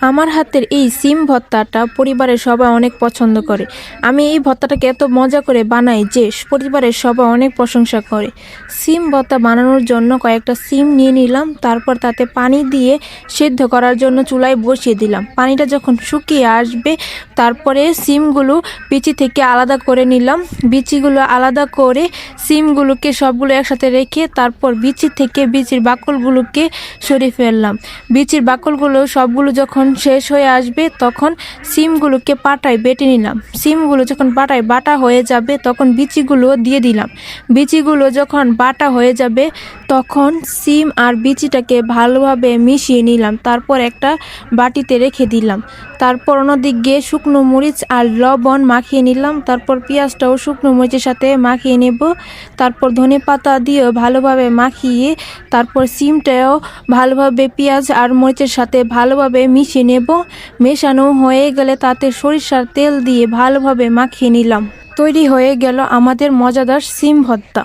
আমার হাতের এই সিম ভর্তাটা পরিবারের সবাই অনেক পছন্দ করে। আমি এই ভর্তাটাকে এত মজা করে বানাই যে পরিবারের সবাই অনেক প্রশংসা করে। সিম ভর্তা বানানোর জন্য কয়েকটা সিম নিয়ে নিলাম, তারপর তাতে পানি দিয়ে সেদ্ধ করার জন্য চুলায় বসিয়ে দিলাম। পানিটা যখন শুকিয়ে আসবে তারপরে সিমগুলো বিচি থেকে আলাদা করে নিলাম। বিচিগুলো আলাদা করে সিমগুলোকে সবগুলো একসাথে রেখে তারপর বিচি থেকে বিচির বাকলগুলোকে সরিয়ে ফেললাম। বিচির বাকলগুলো সবগুলো যখন শেষ হয়ে আসবে তখন সিমগুলোকে পাটায় বেটে নিলাম। সিমগুলো যখন পাটায় বাটা হয়ে যাবে তখন বিচিগুলো দিয়ে দিলাম। বিচিগুলো যখন বাটা হয়ে যাবে তখন সিম আর বিচিটাকে ভালোভাবে মিশিয়ে নিলাম, তারপর একটা বাটিতে রেখে দিলাম। তারপর অন্যদিকে শুকনো মরিচ আর লবণ মাখিয়ে নিলাম, তারপর পেঁয়াজটাও শুকনো মরিচের সাথে মাখিয়ে নেব, তারপর ধনেপাতা দিয়েও ভালোভাবে মাখিয়ে তারপর সিমটাও ভালোভাবে পেঁয়াজ আর মরিচের সাথে ভালোভাবে মিশিয়ে নেব। মেশানো হয়ে গেলে তাতে সরিষার তেল দিয়ে ভালোভাবে মাখিয়ে নিলাম। তৈরি হয়ে গেল আমাদের মজাদার সিম ভর্তা।